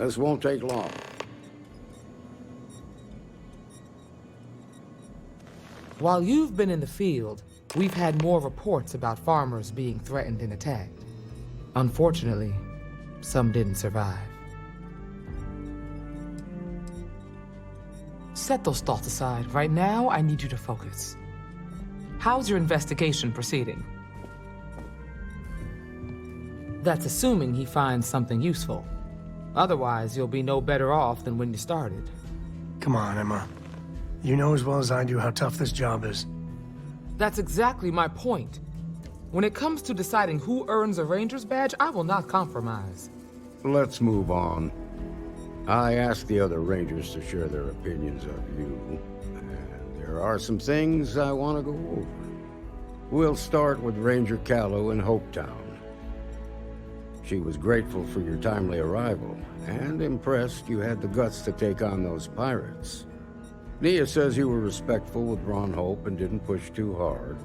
This won't take long. While you've been in the field, we've had more reports about farmers being threatened and attacked. Unfortunately, some didn't survive. Set those thoughts aside. Right now, I need you to focus. How's your investigation proceeding? That's assuming he finds something useful. Otherwise, you'll be no better off than when you started. Come on, Emma. You know as well as I do how tough this job is. That's exactly my point. When it comes to deciding who earns a Ranger's badge, I will not compromise. Let's move on. I asked the other Rangers to share their opinions of you, and there are some things I want to go over. We'll start with Ranger Callow in Hopetown. She was grateful for your timely arrival, and impressed you had the guts to take on those pirates. Nia says you were respectful with Ron Hope and didn't push too hard.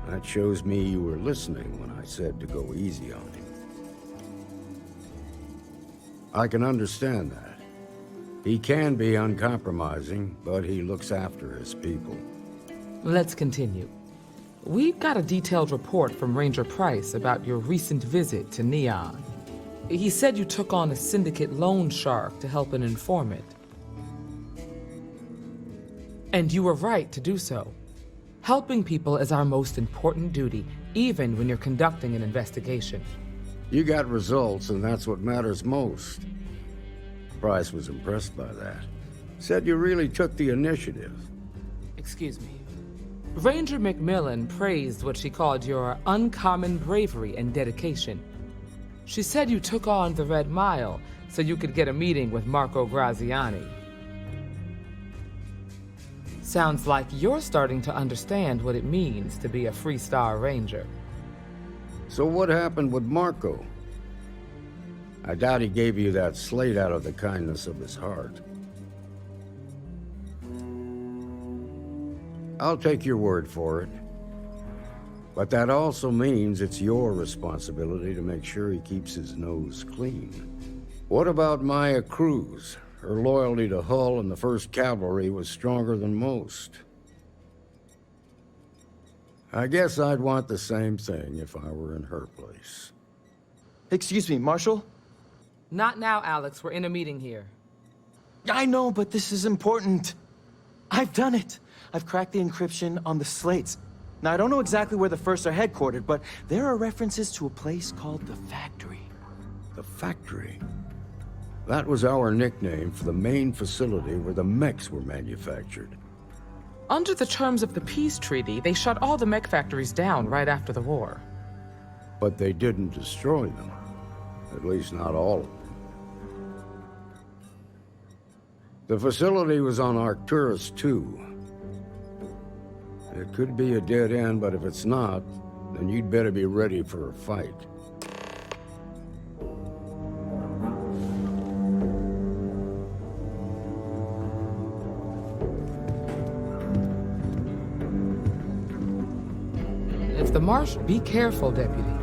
That shows me you were listening when I said to go easy on him. I can understand that. He can be uncompromising, but he looks after his people. Let's continue. We've got a detailed report from Ranger Price about your recent visit to Neon. He said you took on a syndicate loan shark to help an informant. And you were right to do so. Helping people is our most important duty, even when you're conducting an investigation. You got results, and that's what matters most. Price was impressed by that. Said you really took the initiative. Excuse me. Ranger McMillan praised what she called your uncommon bravery and dedication. She said you took on the Red Mile so you could get a meeting with Marco Graziani. Sounds like you're starting to understand what it means to be a Freestar Ranger. So what happened with Marco? I doubt he gave you that slate out of the kindness of his heart. I'll take your word for it. But that also means it's your responsibility to make sure he keeps his nose clean. What about Maya Cruz? Her loyalty to Hull and the 1st Cavalry was stronger than most. I guess I'd want the same thing if I were in her place. Excuse me, Marshal? Not now, Alex. We're in a meeting here. I know, but this is important. I've done it. I've cracked the encryption on the slates. Now, I don't know exactly where the First are headquartered, but there are references to a place called the Factory. The Factory? That was our nickname for the main facility where the mechs were manufactured. Under the terms of the peace treaty, they shut all the mech factories down right after the war. But they didn't destroy them. At least not all of them. The facility was on Arcturus 2. It could be a dead end, but if it's not, then you'd better be ready for a fight. If the Marshal... Be careful, Deputy.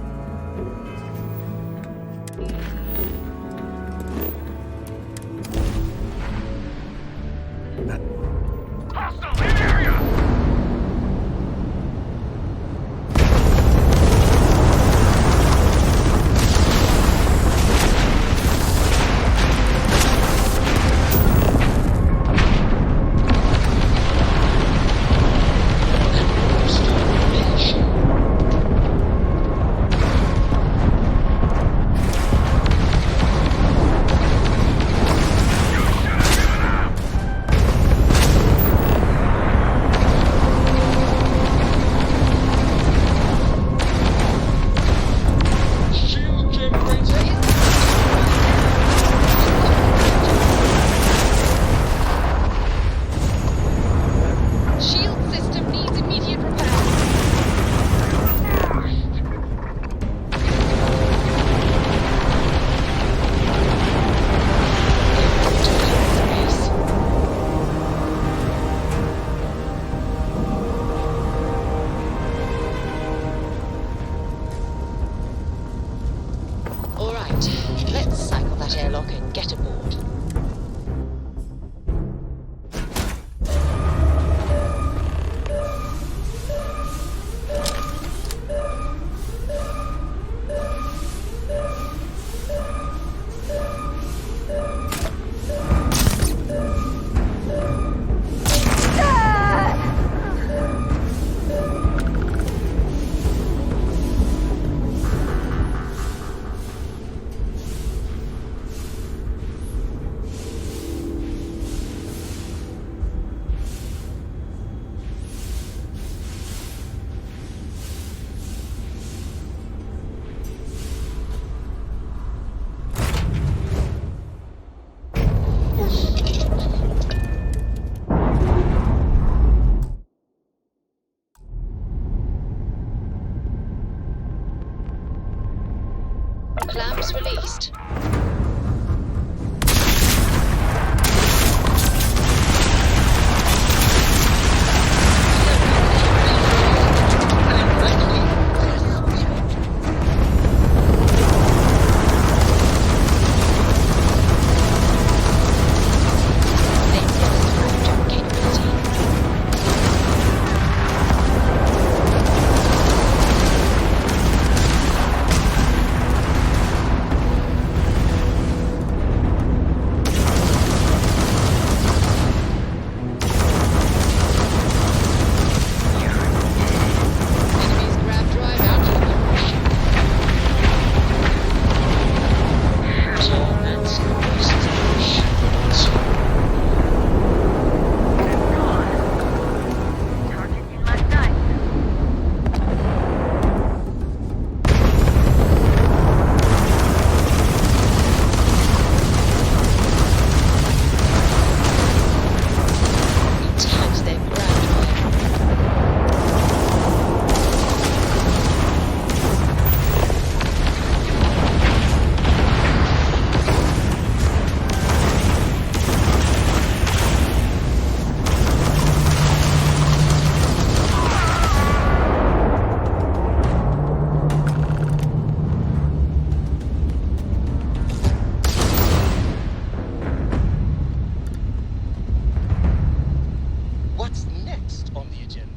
Right, let's cycle that airlock and get aboard. Clamps released. What's next on the agenda?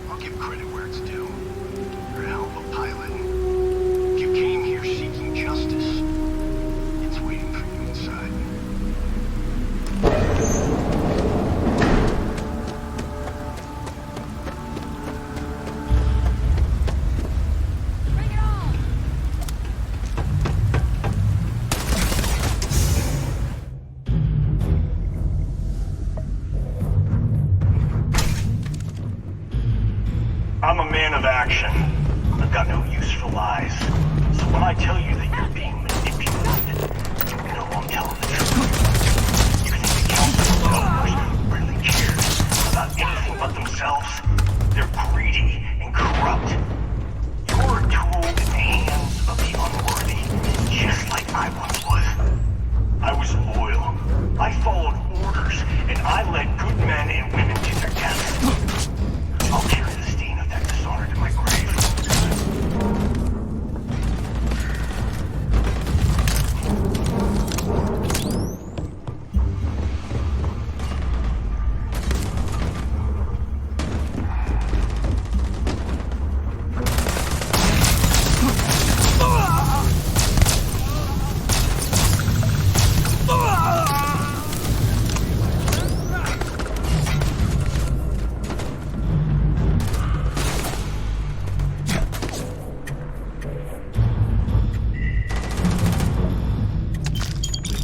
I'll give credit where it's due. You're a hell of a pilot. If you came here seeking justice, it's waiting for you inside. I'm a man of action. I've got no use for lies. So when I tell you that you're being manipulated, you know I'm telling the truth. You can see the council of governors who really cares about anything but themselves. They're greedy and corrupt. You're a tool in the hands of the unworthy, just like I once was. I was loyal. I followed orders, and I led good men and women to their deaths. I'll carry the stain of that dishonor to my grave.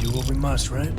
Do what we must, right?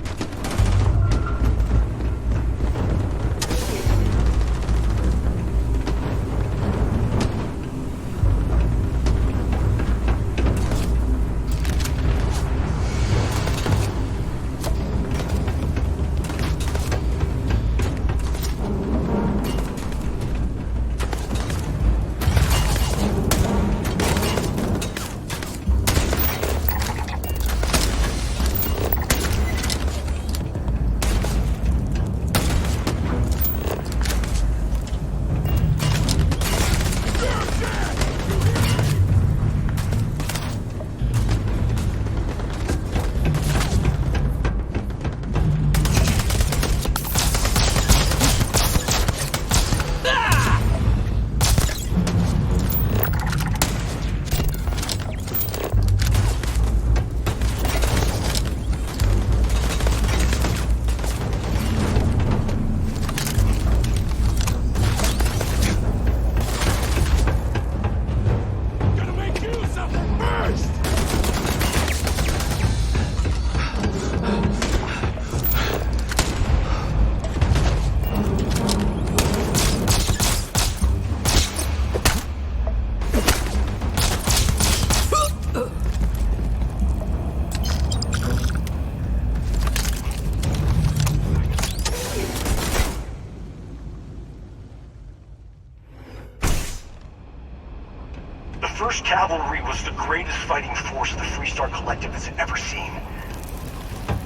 The 1st Cavalry was the greatest fighting force the Freestar Collective has ever seen.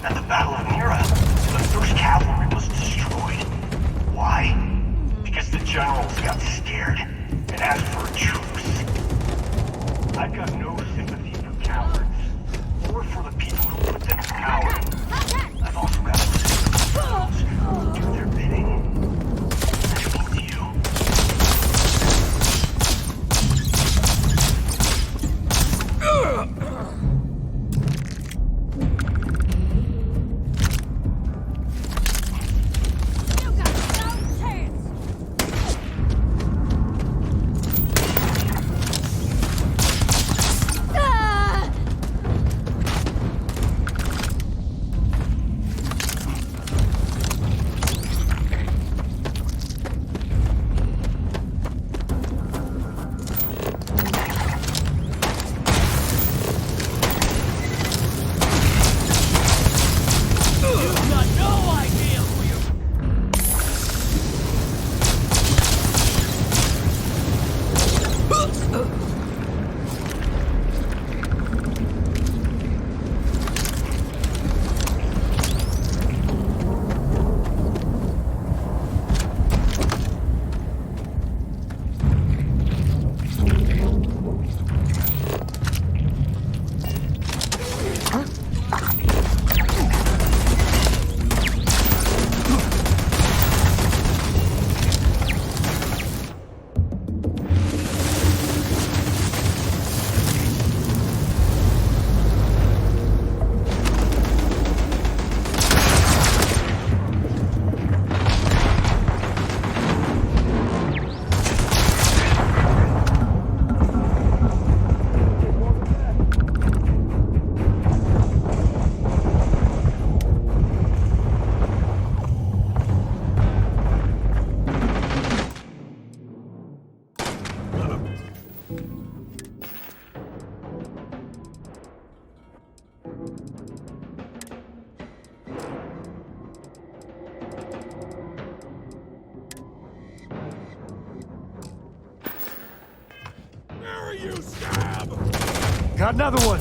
At the Battle of Mira, the 1st Cavalry was destroyed. Why? Because the generals got scared and asked for a truce. I've got no sympathy for cowards, or for the people who put them in power. I've also got no sympathy for those who do their bidding. That means you. Got another one.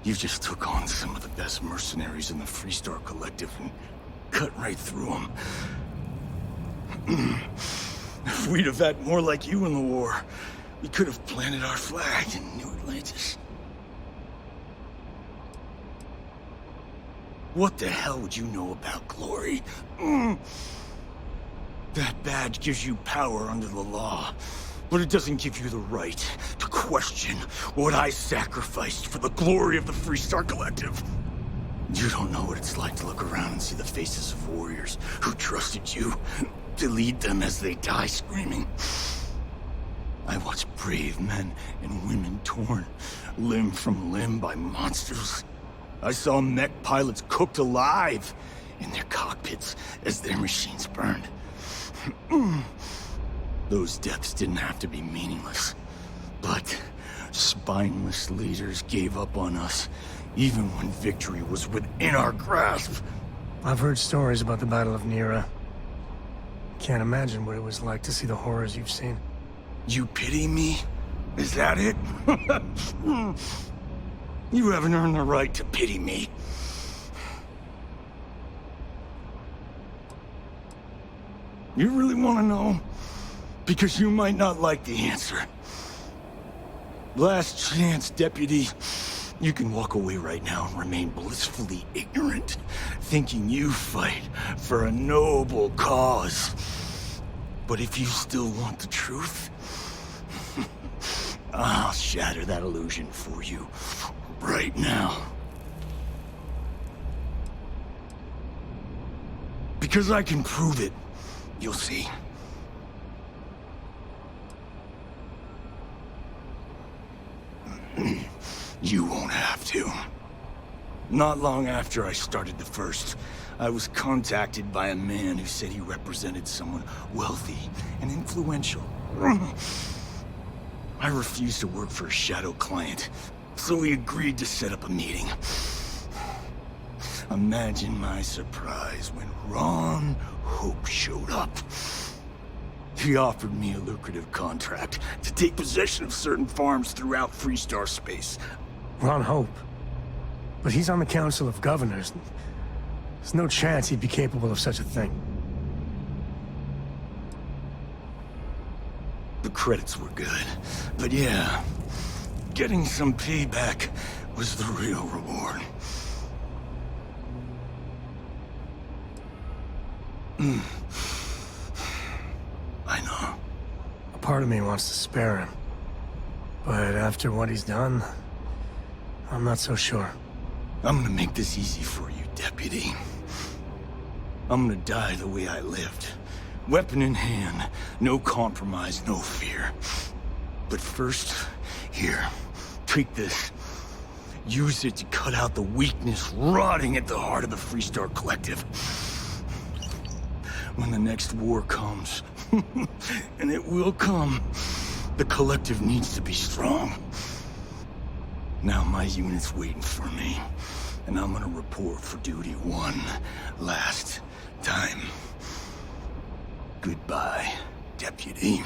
You just took on some of the best mercenaries in the Freestar Collective and cut right through them. If we'd have had more like you in the war, we could have planted our flag in New Atlantis. What the hell would you know about glory? That badge gives you power under the law, but it doesn't give you the right to question what I sacrificed for the glory of the Freestar Collective. You don't know what it's like to look around and see the faces of warriors who trusted you to lead them as they die screaming. I watched brave men and women torn limb from limb by monsters. I saw mech pilots cooked alive in their cockpits as their machines burned. Those deaths didn't have to be meaningless, but spineless leaders gave up on us, even when victory was within our grasp. I've heard stories about the Battle of Nera. Can't imagine what it was like to see the horrors you've seen. You pity me? Is that it? You haven't earned the right to pity me. You really want to know? Because you might not like the answer. Last chance, Deputy. You can walk away right now and remain blissfully ignorant, thinking you fight for a noble cause. But if you still want the truth, I'll shatter that illusion for you right now. Because I can prove it. You'll see. You won't have to. Not long after I started the First, I was contacted by a man who said he represented someone wealthy and influential. I refused to work for a shadow client, so he agreed to set up a meeting. Imagine my surprise when Ron Hope showed up. He offered me a lucrative contract to take possession of certain farms throughout Freestar space. Ron Hope. But he's on the Council of Governors. There's no chance he'd be capable of such a thing. The credits were good, but yeah, getting some payback was the real reward. I know. A part of me wants to spare him. But after what he's done, I'm not so sure. I'm gonna make this easy for you, Deputy. I'm gonna die the way I lived. Weapon in hand, no compromise, no fear. But first, here, take this. Use it to cut out the weakness rotting at the heart of the Freestar Collective. When the next war comes, and it will come, the Collective needs to be strong. Now my unit's waiting for me, and I'm gonna report for duty one last time. Goodbye, Deputy.